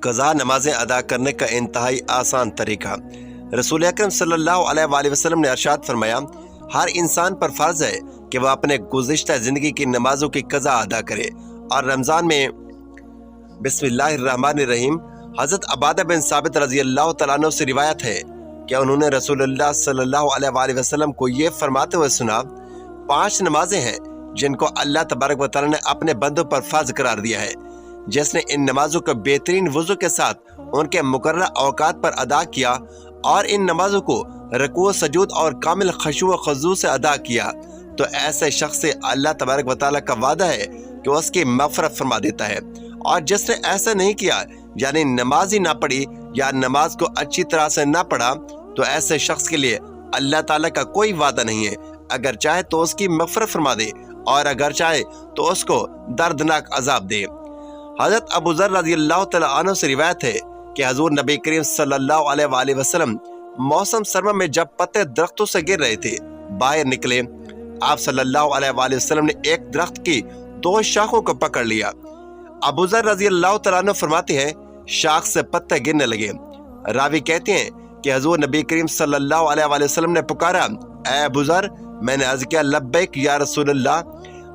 क़ज़ा नमाजें अदा करने का इंतहाई आसान तरीका। रसूल अकरम सल्लल्लाहु अलैहि वसल्लम ने इरशाद फरमाया, हर इंसान पर फर्ज है कि वह अपने गुज़िश्ता ज़िंदगी की नमाजों की क़ज़ा अदा करे। और रमज़ान में बिस्मिल्लाहिर्रहमानिर्रहीम हज़रत अबादा बिन साबित रज़ी अल्लाह तआला अन्हु से रिवायत है कि उन्होंने रसूलुल्लाह सल्लल्लाहु अलैहि वसल्लम को ये फरमाते हुए सुना, 5 नमाजें हैं जिनको अल्लाह तबारक व तआला ने अपने बंदों पर फर्ज करार दिया है। जिसने इन नमाजों को बेहतरीन वज़ू के साथ उनके मुकर्रर औकात पर अदा किया और इन नमाजों को रुकू सजूद और कामिल खशू व खज़ू से अदा किया, तो ऐसे शख्स से अल्लाह तबारक व तआला का वादा है कि उसकी मग़फ़िरत फरमा देता है। और जिसने ऐसा नहीं किया, यानी नमाज ही ना पढ़ी या नमाज को अच्छी तरह से ना पढ़ा, तो ऐसे शख्स के लिए अल्लाह ताला का कोई वादा नहीं है। अगर चाहे तो उसकी मग़फ़िरत फरमा दे और अगर चाहे तो उसको दर्दनाक अजाब दे। हज़रत अबू ज़र रज़ी अल्लाह तआला अन्हु से रिवायत है कि हज़ूर नबी करीम सल्लल्लाहु अलैहि वसल्लम मौसम सरमा में जब पत्ते दरख्तों से गिर रहे थे, बाहर निकले। आप सल्लल्लाहु अलैहि वसल्लम ने एक दरख्त की 2 शाखों को पकड़ लिया। अबू ज़र रज़ी अल्लाह तआला अन्हु फरमाते हैं, शाख से पत्ते गिरने लगे। रावी कहते हैं कि हज़ूर नबी करीम सल्लल्लाहु अलैहि वसल्लम ने पुकारा, ऐ अबू ज़र। मैंने अर्ज़ किया, लब्बैक या रसूलल्लाह।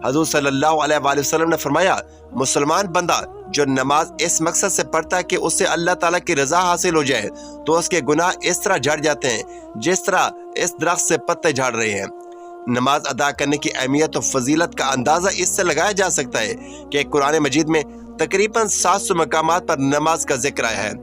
हज़ूर सल्लल्लाहु अलैहि वसल्लम ने फरमाया, मुसलमान बंदा जो नमाज इस मकसद से पढ़ता है कि उससे अल्लाह ताला की रज़ा हासिल हो जाए, तो उसके गुनाह इस तरह झड़ जाते हैं जिस तरह इस दरख्त से पत्ते झड़ रहे हैं। नमाज अदा करने की अहमियत और फजीलत का अंदाज़ा इससे लगाया जा सकता है कि कुरान मजीद में तकरीबन 700 मकामात पर नमाज का जिक्र आया है।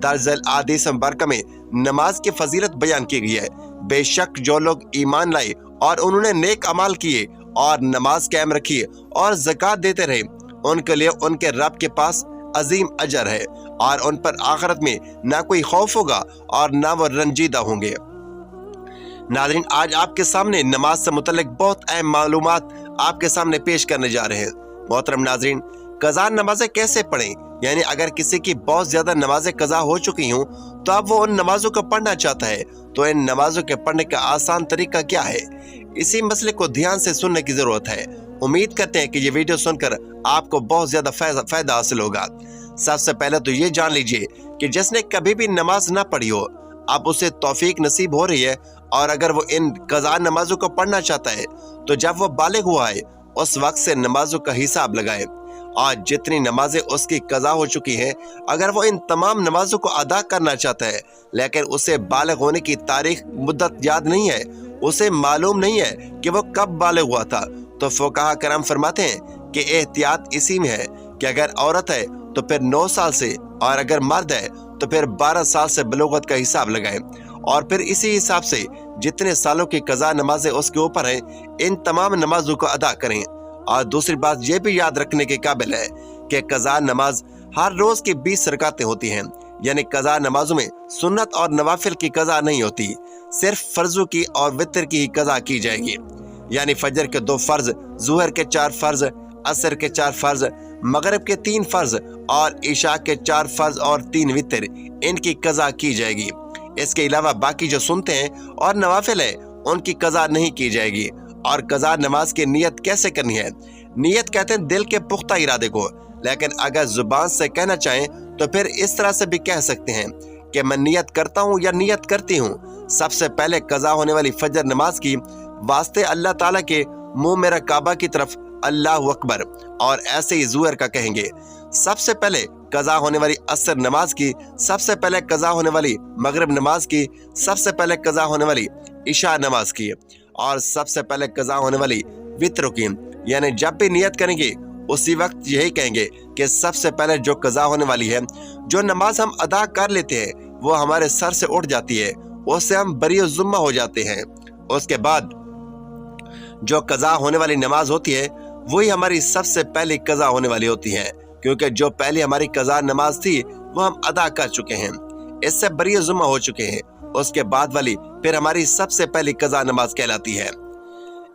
दर्जल अहादीस मुबारका में नमाज की फजीलत बयान की गई है। बेशक जो लोग ईमान लाए और उन्होंने नेक अमाल किए और नमाज कायम रखी और ज़कात देते रहे, उनके लिए उनके रब के पास अजीम अजर है और उन पर आखिरत में ना कोई खौफ होगा और ना वो रंजीदा होंगे। नाज़रीन, आज आपके सामने नमाज से मुतल्लिक बहुत अहम मालूमात आपके सामने पेश करने जा रहे हैं। मोहतरम नाज़रीन, क़ज़ा नमाजें कैसे पढ़ें, यानी अगर किसी की बहुत ज़्यादा नमाजें क़ज़ा हो चुकी हों तो अब वो उन नमाजों को पढ़ना चाहता है, तो इन नमाजों के पढ़ने का आसान तरीका क्या है, इसी मसले को ध्यान से सुनने की ज़रूरत है। उम्मीद करते हैं कि ये वीडियो सुनकर आपको बहुत ज़्यादा फ़ायदा हासिल होगा। सबसे पहले तो ये जान लीजिए कि जिसने कभी भी नमाज ना पढ़ी हो, अब उसे तौफीक नसीब हो रही है और अगर वो इन क़ज़ा नमाजों को पढ़ना चाहता है, तो जब वो बालिग हुआ है उस वक्त से नमाजों का हिसाब लगाए। आज जितनी नमाजें उसकी क़ज़ा हो चुकी हैं, अगर वो इन तमाम नमाजों को अदा करना चाहता है लेकिन उसे बालिग होने की तारीख मुद्दत याद नहीं है, उसे मालूम नहीं है कि वो कब बालिग हुआ था, तो फुक़हा करम फरमाते हैं कि एहतियात इसी में है कि अगर औरत है तो फिर 9 साल से और अगर मर्द है तो फिर 12 साल से बलूगत का हिसाब लगाएं और फिर इसी हिसाब से जितने सालों की क़ज़ा नमाजें उसके ऊपर हैं, इन तमाम नमाजों को अदा करें। और दूसरी बात ये भी याद रखने के काबिल है कि क़ज़ा नमाज हर रोज़ की 20 रकातें होती हैं, यानी क़ज़ा नमाजों में सुन्नत और नवाफिल की क़ज़ा नहीं होती, सिर्फ फ़र्ज़ों की और वितर की ही क़ज़ा की जाएगी। यानी फजर के 2 फ़र्ज़, ज़ुहर के 4 फ़र्ज़, असर के 4 फ़र्ज़, मगरिब के 3 फ़र्ज़ और इशा के 4 फ़र्ज़ और 3 वितर, इनकी क़ज़ा की जाएगी। इसके अलावा बाकी जो सुनते हैं और नवाफिल है उनकी क़ज़ा नहीं की जाएगी। और क़ज़ा नमाज की नियत कैसे करनी है? नियत कहते हैं दिल के पुख्ता इरादे को, लेकिन अगर ज़ुबान से कहना चाहें तो फिर इस तरह से भी कह सकते हैं कि मैं नियत करता हूँ या नियत करती हूँ सबसे पहले क़ज़ा होने वाली फजर नमाज की वास्ते अल्लाह ताला के मुँह मेरा काबा की तरफ अल्लाहु अकबर, और ऐसे ही ज़ुहर का कहेंगे। सबसे पहले क़ज़ा होने वाली असर नमाज की, सबसे पहले क़ज़ा होने वाली मगरिब नमाज की, सबसे पहले क़ज़ा होने वाली इशा नमाज की और सबसे पहले क़ज़ा होने वाली वित्र की। यानी जब भी नियत करेंगे उसी वक्त यही कहेंगे कि सबसे पहले जो क़ज़ा होने वाली है, जो नमाज हम अदा कर लेते हैं वो हमारे सर से उठ जाती है, उससे हम बरी ज़ुम्मा हो जाते हैं। उसके बाद जो क़ज़ा होने वाली नमाज होती है वही हमारी सबसे पहली क़ज़ा होने वाली होती है, क्योंकि जो पहली हमारी क़ज़ा नमाज थी वो हम अदा कर चुके हैं, इससे बरी ज़ुम्मा हो चुके हैं। उसके बाद वाली फिर हमारी सबसे पहली क़ज़ा नमाज कहलाती है।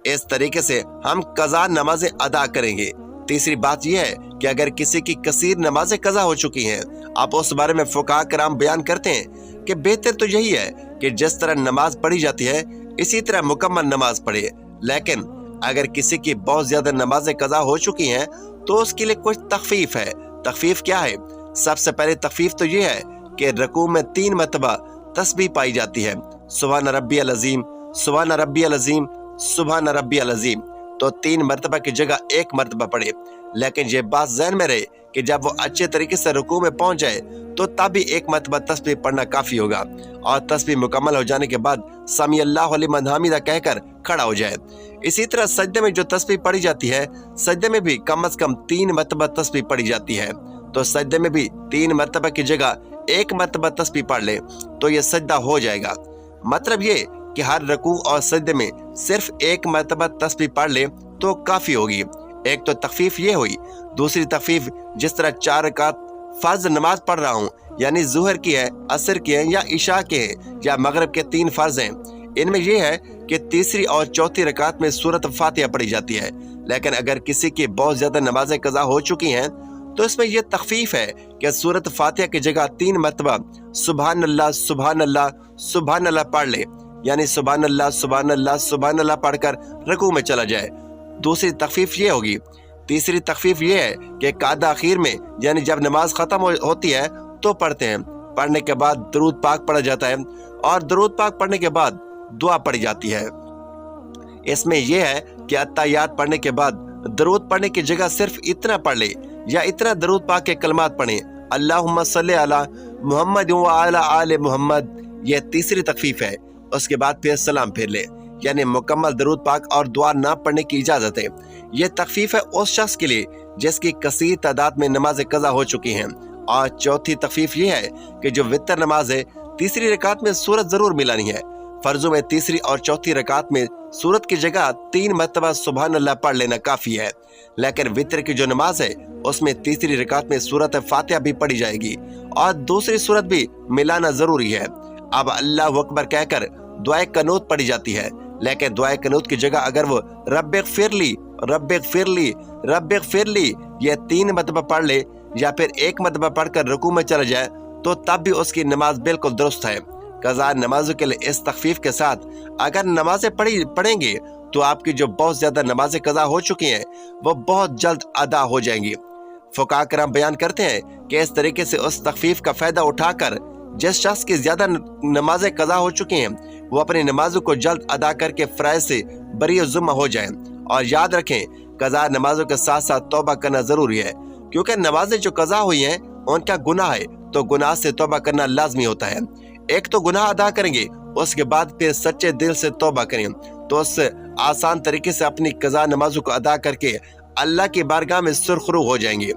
इस तरीके से हम क़ज़ा नमाजें अदा करेंगे। तीसरी बात यह है कि अगर किसी की कसीर नमाजें क़ज़ा हो चुकी हैं, आप उस बारे में फुक़हा कराम बयान करते हैं कि बेहतर तो यही है कि जिस तरह नमाज पढ़ी जाती है इसी तरह मुकम्मल नमाज पढ़े। लेकिन अगर किसी की बहुत ज़्यादा नमाजें क़ज़ा हो चुकी हैं तो उसके लिए कुछ तखफीफ है। तखफीफ क्या है? سب سے پہلے تخفیف تو یہ ہے کہ رکوع میں 3 مرتبہ تسبیح پائی جاتی ہے، سبحان ربی العظیم، سبحان ربی العظیم، سبحان ربی العظیم، تو 3 مرتبہ کی جگہ 1 مرتبہ پڑھے۔ لیکن یہ بات ذہن میں رہے کہ جب وہ اچھے طریقے سے رکوع میں پہنچ جائے تو تب بھی 1 مرتبہ تسبیح پڑھنا کافی ہوگا، اور تسبیح مکمل ہو جانے کے بعد سمی اللہ لمن حمیدہ کہہ کر کھڑا ہو جائے۔ اسی طرح سجدے میں جو تسبیح پڑھی جاتی ہے، سجدے میں بھی کم از کم 3 مرتبہ تسبیح پڑھی جاتی ہے، تو سجدے میں بھی 3 مرتبہ کی جگہ 1 مرتبہ تسبیح پڑھ لے تو یہ سجدہ ہو جائے گا۔ مطلب یہ کہ ہر رکوع اور سجدے میں صرف 1 مرتبہ تسبیح پڑھ لے تو کافی ہوگی۔ ایک تو تخفیف یہ ہوئی۔ دوسری تخفیف، جس طرح 4 رکعت فرض نماز پڑھ رہا ہوں، یعنی ظہر کی ہے، عصر کی ہے، یا عشاء کے ہیں، یا مغرب کے 3 فرض ہیں، ان میں یہ ہے کہ تیسری اور چوتھی رکعت میں سورۃ فاتحہ پڑھی جاتی ہے۔ لیکن اگر کسی کی بہت زیادہ نمازیں قضا ہو چکی ہیں تو اس میں یہ تخفیف ہے کہ سورۃ فاتحہ کی جگہ 3 مرتبہ سبحان اللہ سبحان اللہ سبحان اللہ پڑھ لے، یعنی سبحان اللہ سبحان اللہ سبحان اللہ پڑھ کر رکوع میں چلا جائے۔ دوسری تخفیف یہ ہوگی۔ تیسری تخفیف یہ ہے کہ قعدہ اخیر میں، یعنی جب نماز ختم ہوتی ہے تو پڑھتے ہیں، پڑھنے کے بعد درود پاک پڑھا جاتا ہے، اور درود پاک پڑھنے کے بعد دعا پڑھی جاتی ہے۔ اس میں یہ ہے کہ اتحیات پڑھنے کے بعد درود پڑھنے کی جگہ صرف اتنا پڑھ لے، یا اتنا درود پاک کے کلمات پڑھیں، اللہم صلی علی محمد وعلی آل محمد، یہ تیسری تخفیف ہے۔ اس کے بعد پھر سلام پھیر لے، یعنی مکمل درود پاک اور دعا نہ پڑھنے کی اجازت ہے۔ یہ تخفیف ہے اس شخص کے لیے جس کی کثیر تعداد میں نمازیں قضا ہو چکی ہیں۔ اور چوتھی تخفیف یہ ہے کہ جو وتر نماز ہے، تیسری رکعت میں سورت ضرور ملانی ہے۔ فرضوں میں تیسری اور چوتھی رکعت میں سورت کی جگہ 3 مرتبہ سبحان اللہ پڑھ لینا کافی ہے، لیکن وتر کی جو نماز ہے اس میں تیسری رکعت میں سورت فاتحہ بھی پڑھی جائے گی، اور دوسری سورت بھی ملانا ضروری ہے۔ اب اللہ اکبر کہہ کر دعائے قنوت پڑھی جاتی ہے، لیکن دعائے قنوت کی جگہ اگر وہ رب اغفر لی رب اغفر لی رب اغفر لی یہ 3 مرتبہ پڑھ لے، یا پھر 1 مرتبہ پڑھ کر رکوع میں چلا جائے تو تب بھی اس کی نماز بالکل درست ہے۔ قضا نمازوں کے لیے اس تخفیف کے ساتھ اگر نمازیں پڑھیں گے تو آپ کی جو بہت زیادہ نمازیں قضا ہو چکی ہیں وہ بہت جلد ادا ہو جائیں گی۔ فقہاء کرام بیان کرتے ہیں کہ اس طریقے سے اس تخفیف کا فائدہ اٹھا کر جس شخص کی زیادہ نمازیں قضا ہو چکی ہیں وہ اپنی نمازوں کو جلد ادا کر کے فرائض سے بری ذمہ ہو جائیں۔ اور یاد رکھیں، قضا نمازوں کے ساتھ ساتھ توبہ کرنا ضروری ہے، کیونکہ نمازیں جو قضا ہوئی ہیں ان کا گناہ ہے، تو گناہ سے توبہ کرنا لازمی ہوتا ہے۔ ایک تو گناہ ادا کریں گے، اس کے بعد پھر سچے دل سے توبہ کریں تو اس سے آسان طریقے سے اپنی قضا نمازوں کو ادا کر کے اللہ کی بارگاہ میں سرخرو ہو جائیں گے۔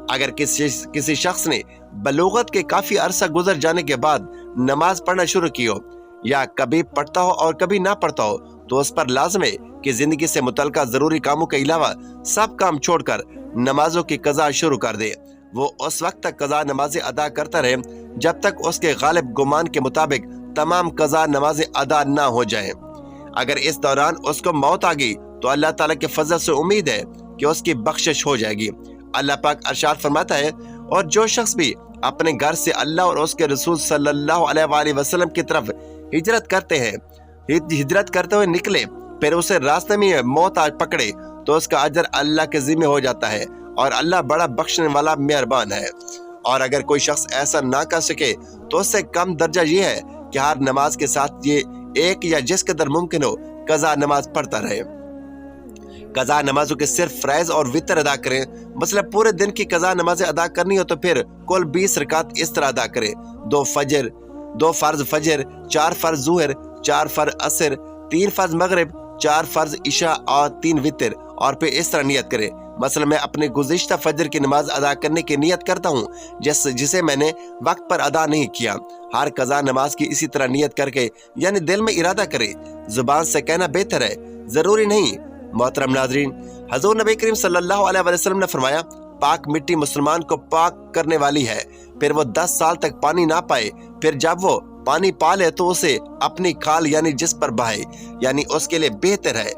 اگر کسی شخص نے بلوغت کے کافی عرصہ گزر جانے کے بعد نماز پڑھنا شروع کی ہو، یا کبھی پڑھتا ہو اور کبھی نہ پڑھتا ہو، تو اس پر لازم ہے کہ زندگی سے متعلقہ ضروری کاموں کے علاوہ سب کام چھوڑ کر نمازوں کی قضا شروع کر دے۔ وہ اس وقت تک قضا نمازیں ادا کرتا رہے جب تک اس کے غالب گمان کے مطابق تمام قضا نمازیں ادا نہ ہو جائیں۔ اگر اس دوران اس کو موت آ گئی تو اللہ تعالیٰ کے فضل سے امید ہے کہ اس کی بخشش ہو جائے گی۔ اللہ پاک ارشاد فرماتا ہے، اور جو شخص بھی اپنے گھر سے اللہ اور اس کے رسول صلی اللہ علیہ وآلہ وسلم کی طرف ہجرت کرتے ہوئے نکلے، پھر اسے راستے میں موت آ پکڑے تو اس کا اجر اللہ کے ذمہ ہو جاتا ہے، اور اللہ بڑا بخشنے والا مہربان ہے۔ اور اگر کوئی شخص ایسا نہ کر سکے تو اس سے کم درجہ یہ ہے کہ ہر نماز کے ساتھ یہ ایک یا جس قدر ممکن ہو قضا نماز پڑھتا رہے۔ قضا نمازوں کے صرف فرائض اور وتر ادا کریں۔ مثلا پورے دن کی قضا نمازیں ادا کرنی ہو تو پھر کل 20 رکعت اس طرح ادا کریں: 2 فرض فجر، 4 فرض ظہر، 4 فرض عصر، 3 فرض مغرب، 4 فرض عشاء اور 3 وتر، اور پھر اس طرح نیت کریں۔ مثلا میں اپنے گزشتہ فجر کی نماز ادا کرنے کی نیت کرتا ہوں جسے میں نے وقت پر ادا نہیں کیا۔ ہر قضا نماز کی اسی طرح نیت کر کے، یعنی دل میں ارادہ کرے، زبان سے کہنا بہتر ہے، ضروری نہیں۔ محترم ناظرین، حضور نبی کریم صلی اللہ علیہ وسلم نے فرمایا، پاک مٹی مسلمان کو پاک کرنے والی ہے، پھر وہ 10 سال تک پانی نہ پائے، پھر جب وہ پانی پا لے تو اسے اپنی کھال یعنی جس پر بہائے، یعنی اس کے لیے بہتر ہے۔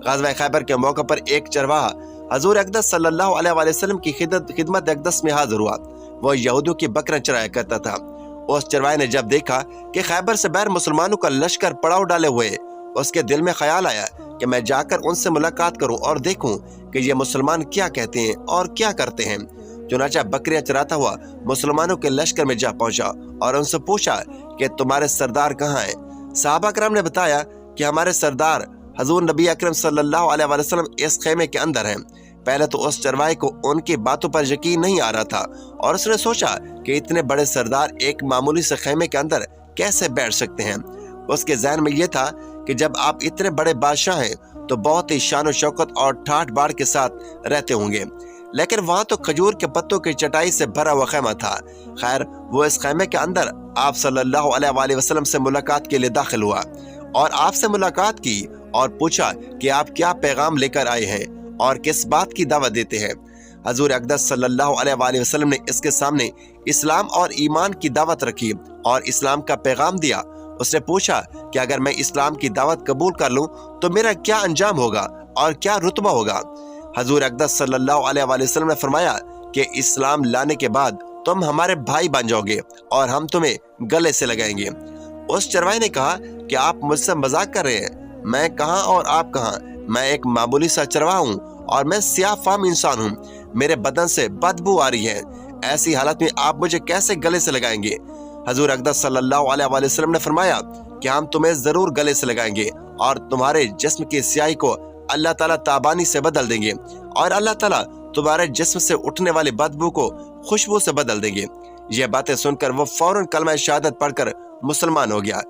غزوہ خیبر کے موقع پر ایک چرواہا حضور اقدس صلی اللہ علیہ وسلم کی خدمت اقدس میں حاضر ہوا۔ وہ یہودیوں کی بکریاں چرایا کرتا تھا۔ اس چرواہے نے جب دیکھا کہ خیبر سے باہر مسلمانوں کا لشکر پڑاؤ ڈالے ہوئے، اس کے دل میں خیال آیا کہ میں جا کر ان سے ملاقات کروں اور دیکھوں کہ یہ مسلمان کیا کہتے ہیں اور کیا کرتے ہیں۔ चुनाचा बकरियां चराता हुआ मुसलमानों के लश्कर में जा पहुंचा और उनसे पूछा कि तुम्हारे सरदार कहाँ हैं। सहाबा करम ने बताया कि हमारे सरदार हजूर नबी अकरम सल्लल्लाहु अलैहि वसल्लम इस खेमे के अंदर हैं। पहले तो उस चरवाहे को उनकी बातों पर यकीन नहीं आ रहा था और उसने सोचा कि इतने बड़े सरदार एक मामूली से खेमे के अंदर कैसे बैठ सकते हैं। उसके ज़हन में यह था कि जब आप इतने बड़े बादशाह हैं तो बहुत ही शान और शौकत और ठाठ बाढ़ के साथ रहते होंगे, लेकिन वहाँ तो खजूर के पत्तों की चटाई से भरा हुआ खेमा था। खैर, वो इस खेमे के अंदर आप सल्लल्लाहु अलैहि वसल्लम से मुलाकात के लिए दाखिल हुआ और आपसे मुलाकात की और पूछा कि आप क्या पैगाम लेकर आए हैं और किस बात की दावत देते हैं। हजूर अक़दस सल्लल्लाहु अलैहि वसल्लम ने इसके सामने इस्लाम और ईमान की दावत रखी और इस्लाम का पैगाम दिया। उसने पूछा कि अगर मैं इस्लाम की दावत कबूल कर लूं तो मेरा क्या अंजाम होगा और क्या रुतबा होगा। हजूर अक़दस सल्लल्लाहु अलैहि वसल्लम ने फरमाया कि इस्लाम लाने के बाद तुम हमारे भाई बन जाओगे और हम तुम्हें गले से लगाएंगे। उस चरवाहे ने कहा कि आप मुझसे मजाक कर रहे हैं, मैं कहाँ और आप कहाँ। मैं एक मामूली सा चरवाहा हूँ और मैं सियाह फाम इंसान हूँ। मेरे बदन से बदबू आ रही है, ऐसी हालत में आप मुझे कैसे गले से लगाएंगे। हजूर अक़दस सल्लल्लाहु अलैहि वसल्लम ने फरमाया कि हम तुम्हें जरूर गले से लगाएंगे और तुम्हारे जिस्म की स्याही को अल्लाह ताला ताबानी से बदल देंगे और अल्लाह ताला तुम्हारे जिस्म से उठने वाली बदबू को खुशबू से बदल देंगे। यह बातें सुनकर वो फौरन कलमा शहादत पढ़कर मुसलमान हो गया।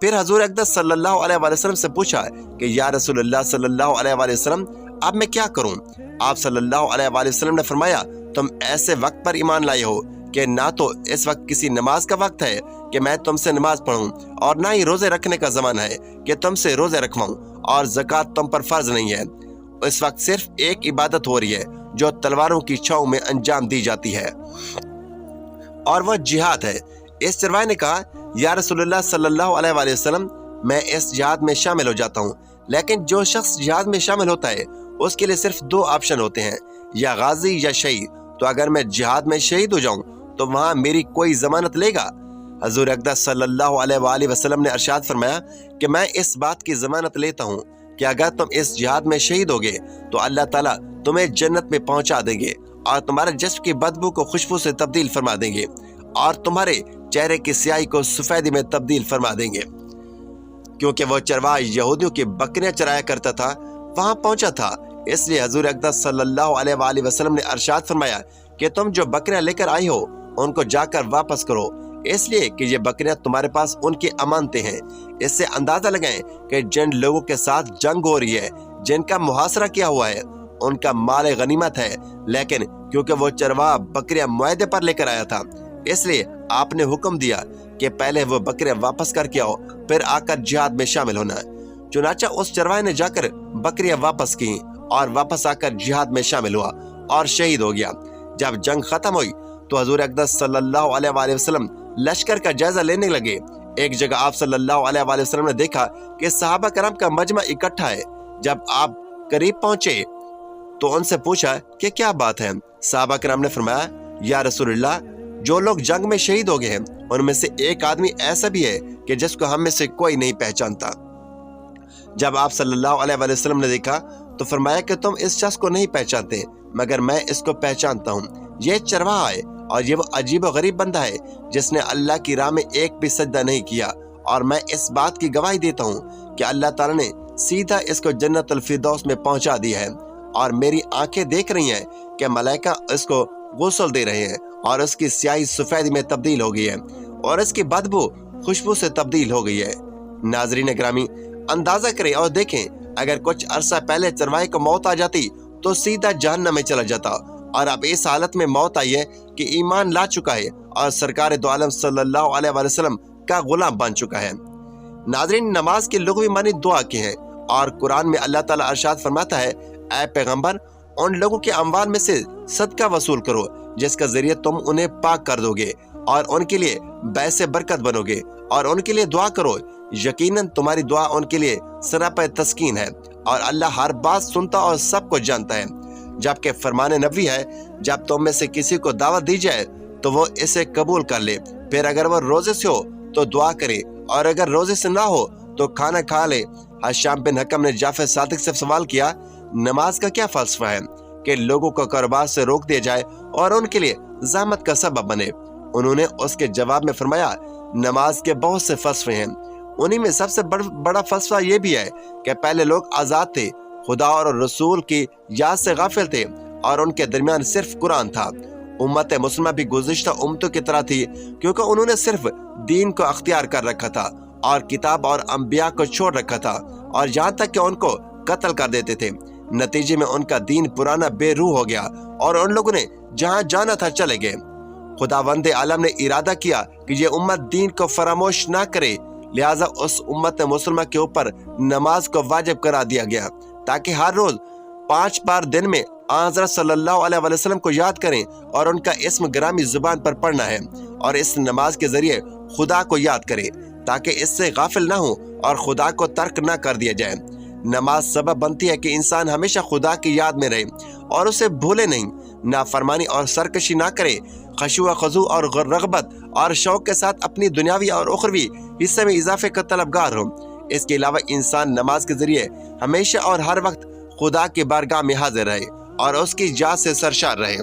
फिर हजूर अक़दस सल्लल्लाहु अलैहि वसल्लम से पूछा कि या रसूलुल्लाह सल्लल्लाहु अलैहि वसल्लम, अब मैं क्या करूं। आप सल्लल्लाहु अलैहि वसल्लम ने फरमाया, तुम ऐसे वक्त पर ईमान लाए हो कि ना तो इस वक्त किसी नमाज का वक्त है कि मैं तुमसे नमाज पढ़ूं और ना ही रोजे रखने का ज़माना है कि तुमसे रोजे रखवाऊं, और ज़कात तुम पर फर्ज नहीं है। इस वक्त सिर्फ एक इबादत हो रही है जो तलवारों की छांव में अंजाम दी जाती है और वह जिहाद है। इस चरवाहे ने कहा, या रसूलुल्लाह सल्लल्लाहु अलैहि वसल्लम, मैं इस जिहाद में शामिल हो जाता हूँ, लेकिन जो शख्स जिहाद में शामिल होता है उसके लिए सिर्फ दो ऑप्शन होते हैं, या गाजी या शहीद। तो अगर मैं जिहाद में शहीद हो जाऊं तो वहां मेरी कोई जमानत लेगा। हजूर अक़दस सल्लल्लाहु अलैहि वसल्लम ने इरशाद फरमाया कि मैं इस बात की जमानत लेता हूं कि अगर तुम इस जिहाद में शहीद होगे तो अल्लाह ताला तुम्हें जन्नत में पहुंचा देंगे और तुम्हारे जिस्म की बदबू को खुशबू से तब्दील फरमा देंगे और तुम्हारे चेहरे की स्याही को सफेदी में तब्दील फरमा देंगे। क्योंकि वो चरवाहा यहूदियों की बकरियां चराया करता था, वहां पहुंचा था, इसलिए हजूर अक़दस सल्लल्लाहु अलैहि वसल्लम ने इरशाद फरमाया कि तुम जो बकरियां लेकर आई हो उनको जाकर वापस करो, इसलिए कि ये बकरियां तुम्हारे पास उनकी अमानतें हैं। इससे अंदाजा लगाएं कि जिन लोगों के साथ जंग हो रही है, जिनका मुहासरा किया हुआ है, उनका माल गनीमत है, लेकिन क्योंकि वो चरवाहा बकरियां मुआहदे पर लेकर आया था, इसलिए आपने हुक्म दिया कि पहले वो बकरियां वापस करके आओ, फिर आकर जिहाद में शामिल होना। चुनाचा उस चरवाहे ने जाकर बकरियां वापस की और वापस आकर जिहाद में शामिल हुआ और शहीद हो गया। जब जंग खत्म हुई तो हजूर अक़दस सल्लल्लाहु अलैहि वसल्लम लश्कर का जायजा लेने लगे। एक जगह आप सल्लल्लाहु अलैहि वसल्लम ने देखा कि सहाबा करम का मजमा इकट्ठा है। जब आप करीब पहुंचे तो उनसे पूछा कि क्या बात है। सहाबा करम ने फरमाया, या रसूलुल्लाह, जो लोग जंग में शहीद हो गए हैं उनमें से एक आदमी ऐसा भी है कि जिसको हम में से कोई नहीं पहचानता। जब आप सल्लल्लाहु अलैहि वसल्लम ने देखा तो फरमाया कि तुम इस शख्स को नहीं पहचानते, मगर मैं इसको पहचानता हूँ। यह चरवाहा है और ये वो अजीब और गरीब बंदा है जिसने अल्लाह की राह में एक भी सजदा नहीं किया, और मैं इस बात की गवाही देता हूँ कि अल्लाह ताला ने सीधा इसको जन्नतुल फिरदौस में पहुंचा दिया है, और मेरी आंखें देख रही हैं कि मलाइका इसको गुस्ल दे रहे हैं और उसकी स्याही सफेदी में तब्दील हो गई है और इसकी बदबू खुशबू से तब्दील हो गई है। नाजरीन ग्रामी, अंदाजा करें और देखें, अगर कुछ अरसा पहले चरवाहे को मौत आ जाती तो सीधा जहन्नम में चला जाता, और अब इस हालत में मौत आई है कि ईमान ला चुका है और सरकार दो आलम सल्लल्लाहु अलैहि वसल्लम का गुलाम बन चुका है। नाजरीन, नमाज की लुग़वी मानी दुआ की है, और कुरान में अल्लाह ताला इरशाद फरमाता है, ऐ पैगंबर, उन लोगों के अमवाल में से सदका वसूल करो जिसका जरिए तुम उन्हें पाक कर दोगे और उनके लिए बैसे बरकत बनोगे, और उनके लिए दुआ करो, यकीनन तुम्हारी दुआ उनके लिए सरापा तस्कीन है, और अल्लाह हर बात सुनता और सब कुछ जानता है। जबकि फरमाने नबी है, जब तुम में से किसी को दावत दी जाए तो वो इसे कबूल कर ले, फिर अगर वो रोजे से हो तो दुआ करे, और अगर रोजे से ना हो तो खाना खा ले। हशाम बिन हकम ने जाफर सादिक से सवाल किया, नमाज का क्या फलसफा है? کہ لوگوں کو کاروبار سے روک دیا جائے اور ان کے لیے زحمت کا سبب بنے۔ انہوں نے اس کے جواب میں فرمایا، نماز کے بہت سے فلسفے ہیں، انہی میں سب سے بڑا فلسفہ یہ بھی ہے کہ پہلے لوگ آزاد تھے، خدا اور رسول کی یاد سے غافل تھے اور ان کے درمیان صرف قرآن تھا۔ امت مسلمہ بھی گزشتہ امتوں کی طرح تھی، کیونکہ انہوں نے صرف دین کو اختیار کر رکھا تھا اور کتاب اور انبیاء کو چھوڑ رکھا تھا، اور یہاں تک کہ ان کو قتل کر دیتے تھے۔ نتیجے میں ان کا دین پرانا بے روح ہو گیا اور ان لوگوں نے جہاں جانا تھا چلے گئے۔ خداوند عالم نے ارادہ کیا کہ یہ امت دین کو فراموش نہ کرے، لہٰذا اس امت مسلمہ کے اوپر نماز کو واجب کرا دیا گیا تاکہ ہر روز 5 بار دن میں حضرت صلی اللہ علیہ وسلم کو یاد کریں اور ان کا اسم گرامی زبان پر پڑھنا ہے، اور اس نماز کے ذریعے خدا کو یاد کریں تاکہ اس سے غافل نہ ہو اور خدا کو ترک نہ کر دیا جائے۔ نماز سبب بنتی ہے کہ انسان ہمیشہ خدا کی یاد میں رہے اور اسے بھولے نہیں، نافرمانی اور سرکشی نہ کرے، خشوع و خضوع اور رغبت اور شوق کے ساتھ اپنی دنیاوی اور اخروی حصے میں اضافے کا طلبگار ہو۔ اس کے علاوہ انسان نماز کے ذریعے ہمیشہ اور ہر وقت خدا کی بارگاہ میں حاضر رہے اور اس کی یاد سے سرشار رہے۔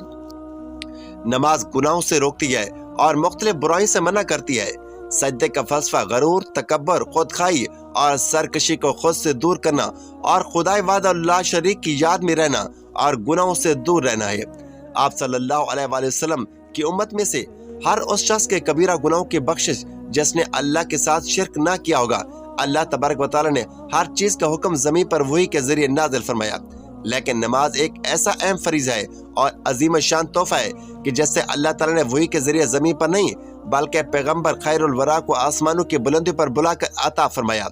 نماز گناہوں سے روکتی ہے اور مختلف برائیوں سے منع کرتی ہے۔ سجدے کا فلسفہ غرور، تکبر، خود خواہی اور سرکشی کو خود سے دور کرنا اور خدائے وحدہ اللہ شریک کی یاد میں رہنا اور گناہوں سے دور رہنا ہے۔ آپ صلی اللہ علیہ وآلہ وسلم کی امت میں سے ہر اس شخص کے کبیرہ گناہوں کی بخشش جس نے اللہ کے ساتھ شرک نہ کیا ہوگا۔ اللہ تبارک و تعالیٰ نے ہر چیز کا حکم زمین پر وحی کے ذریعے نازل فرمایا، لیکن نماز ایک ایسا اہم فریضہ ہے اور عظیم شان تحفہ ہے کہ جس سے اللہ تعالیٰ نے وحی کے ذریعے زمین پر نہیں بلکہ پیغمبر خیر الورا کو آسمانوں کی بلندیوں پر بلا کر عطا فرمایا۔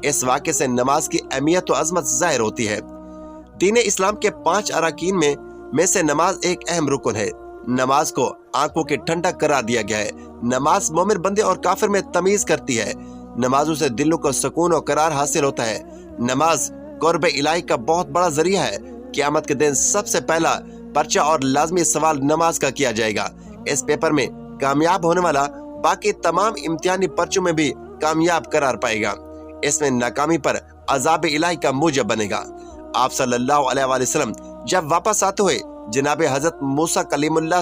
اس واقعے سے نماز کی اہمیت و عظمت ظاہر ہوتی ہے۔ دین اسلام کے 5 اراکین میں سے نماز ایک اہم رکن ہے۔ نماز کو آنکھوں کی ٹھنڈک قرار دیا گیا ہے۔ نماز مومن بندے اور کافر میں تمیز کرتی ہے۔ نمازوں سے دلوں کو سکون و قرار حاصل ہوتا ہے۔ نماز قرب الہی کا بہت بڑا ذریعہ ہے۔ قیامت کے دن سب سے پہلا پرچہ اور لازمی سوال نماز کا کیا جائے گا۔ اس پیپر میں کامیاب ہونے والا باقی تمام امتحانی پرچوں میں بھی کامیاب قرار پائے گا۔ اس میں ناکامی پر عذاب الہی کا موجب بنے گا۔ آپ صلی اللہ علیہ وآلہ وسلم جب واپس آتے ہوئے جناب حضرت موسیٰ کلیم اللہ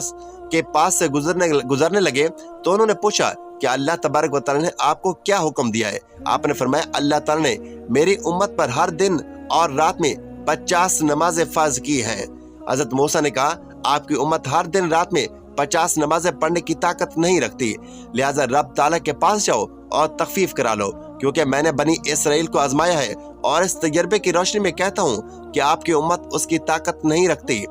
کے پاس سے گزرنے لگے تو انہوں نے پوچھا کہ اللہ تبارک و تعالیٰ نے آپ کو کیا حکم دیا ہے؟ آپ نے فرمایا، اللہ تعالیٰ نے میری امت پر ہر دن اور رات میں 50 نمازیں فرض کی ہیں۔ حضرت موسیٰ نے کہا، آپ کی امت ہر دن رات میں 50 نمازیں پڑھنے کی طاقت نہیں رکھتی، لہٰذا رب تعالیٰ کے پاس جاؤ اور تخفیف کرا لو، کیونکہ میں نے بنی اسرائیل کو آزمایا ہے اور اس تجربے کی روشنی میں کہتا ہوں کہ آپ کی امت اس کی طاقت نہیں رکھتی۔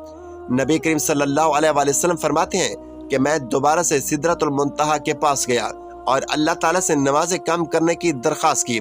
نبی کریم صلی اللہ علیہ وآلہ وسلم فرماتے ہیں کہ میں دوبارہ سے سدرۃ المنتہا کے پاس گیا اور اللہ تعالیٰ سے نمازیں کم کرنے کی درخواست کی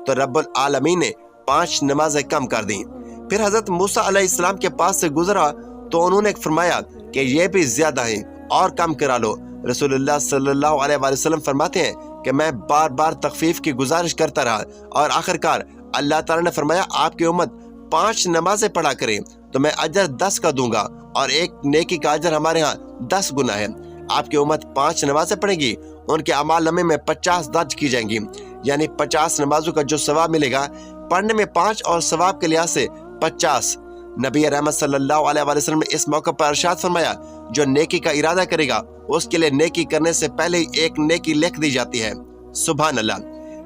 تو رب العالمین نے 5 نمازیں کم کر دیں۔ پھر حضرت موسیٰ علیہ السلام کے پاس سے گزرا تو انہوں نے فرمایا کہ یہ بھی زیادہ ہیں اور کم کرا لو۔ رسول اللہ صلی اللہ علیہ وآلہ وسلم فرماتے ہیں کہ میں بار بار تخفیف کی گزارش کرتا رہا اور آخرکار اللہ تعالیٰ نے فرمایا، آپ کی امت 5 نمازیں پڑھا کرے تو میں اجر 10 کا دوں گا اور ایک نیکی کا اجر ہمارے ہاں 10 گنا ہے۔ آپ کی امت 5 نمازیں پڑھے گی، ان کے اعمال نامے میں 50 درج کی جائیں گی، یعنی 50 نمازوں کا جو ثواب ملے گا پڑھنے میں 5 اور ثواب کے لحاظ سے 50۔ نبی رحمت صلی اللہ علیہ وآلہ وسلم نے اس موقع پر ارشاد فرمایا، جو نیکی کا ارادہ کرے گا اس کے لیے نیکی کرنے سے پہلے ایک نیکی لکھ دی جاتی ہے۔ سبحان اللہ۔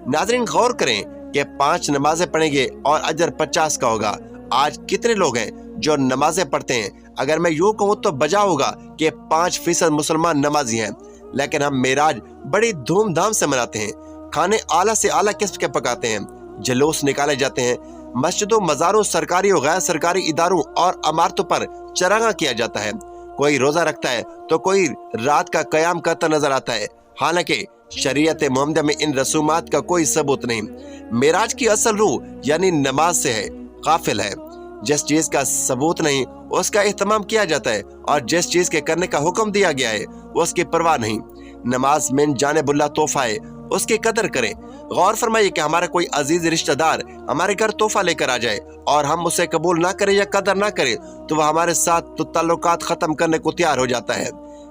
ناظرین، غور کریں کہ 5 نمازیں پڑھیں گے اور اجر 50 کا ہوگا۔ آج کتنے لوگ ہیں جو نمازیں پڑھتے ہیں؟ اگر میں یوں کہوں تو بجا ہوگا کہ 5% مسلمان نمازی ہیں، لیکن ہم معراج بڑی دھوم دھام سے مناتے ہیں، کھانے اعلیٰ سے اعلیٰ قسم کے پکاتے ہیں، جلوس نکالے جاتے ہیں، مسجدوں، مزاروں، سرکاری و غیر سرکاری اداروں اور عمارتوں پر چراغاں کیا جاتا ہے، کوئی روزہ رکھتا ہے تو کوئی رات کا قیام کرتا نظر آتا ہے، حالانکہ شریعت محمدیہ میں ان رسومات کا کوئی ثبوت نہیں۔ معراج کی اصل روح یعنی نماز سے ہے، غافل ہے۔ جس چیز کا ثبوت نہیں اس کا اہتمام کیا جاتا ہے اور جس چیز کے کرنے کا حکم دیا گیا ہے اس کی پرواہ نہیں۔ نماز من جانب اللہ تحفہ ہے، اس کی قدر کریں۔ غور فرمائیے کہ ہمارا کوئی عزیز رشتہ دار ہمارے گھر تحفہ لے کر آ جائے اور ہم اسے قبول نہ کریں یا قدر نہ کریں تو وہ ہمارے ساتھ تعلقات ختم کرنے کو تیار ہو جاتا ہے۔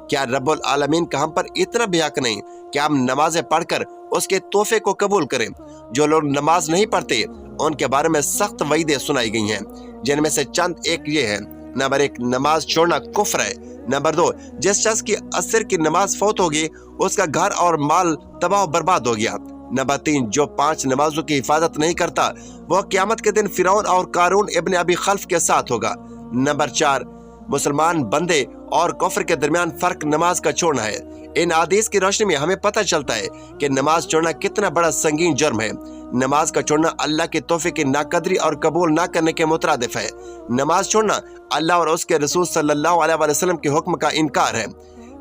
کیا رب العالمین کا ہم پر اتنا بھی حق نہیں کہ ہم نمازیں پڑھ کر اس کے تحفے کو قبول کریں؟ جو لوگ نماز نہیں پڑھتے ان کے بارے میں سخت وعیدیں سنائی گئی ہیں، جن میں سے چند ایک یہ ہیں: नंबर 1, नमाज छोड़ना कुफ्र है। नंबर 2, जिस शख्स की असर की नमाज फौत होगी उसका घर और माल तबाह बर्बाद हो गया। नंबर 3, जो 5 नमाजों की हिफाजत नहीं करता वो क़यामत के दिन फिरौन और कारून इब्न अबी खल्फ के साथ होगा। नंबर 4, मुसलमान बंदे और कुफ्र के दरमियान फर्क नमाज का छोड़ना है। इन हदीस की रोशनी में हमें पता चलता है कि नमाज छोड़ना कितना बड़ा संगीन जुर्म है। नमाज का छोड़ना अल्लाह के तोहफे की नाकदरी और कबूल ना करने के मुतरादिफ है। नमाज छोड़ना अल्लाह और उसके रसूल सल्लल्लाहु अलैहि वसल्लम के हुक्म का इनकार है।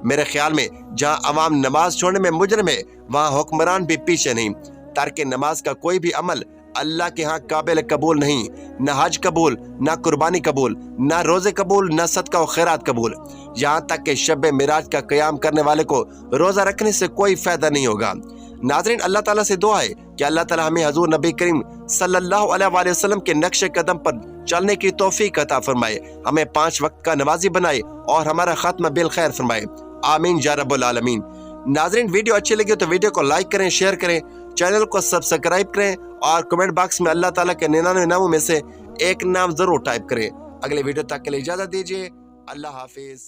मेरे ख्याल में जहाँ अवाम नमाज छोड़ने में मुजरिम है वहाँ हुक्मरान भी पीछे नहीं। तर्क नमाज का कोई भी अमल अल्लाह के यहाँ काबिल कबूल नहीं। न हज कबूल, न कुर्बानी कबूल, न रोजे कबूल, न सदका और खैरात कबूल। यहाँ तक कि शब मिराज का क़याम करने वाले को रोज़ा रखने से कोई फ़ायदा नहीं होगा। नाज़रीन, अल्लाह ताला से दुआ है कि अल्लाह ताला हमें हज़ूर नबी करीम सल्लल्लाहु अलैहि वसल्लम के नक्शे कदम पर चलने की तौफीक अता फरमाए, हमें 5 वक्त का नमाजी बनाए और हमारा खात्मा बिल खैर फरमाए। आमीन या रब्बुल आलमीन। नाज़रीन, वीडियो अच्छी लगी तो वीडियो को लाइक करें, शेयर करें, चैनल को सब्सक्राइब करें और कमेंट बॉक्स में अल्लाह ताला के 99 नामों में से एक नाम जरूर टाइप करें। अगले वीडियो तक के लिए इजाज़त दीजिए। अल्लाह हाफिज़।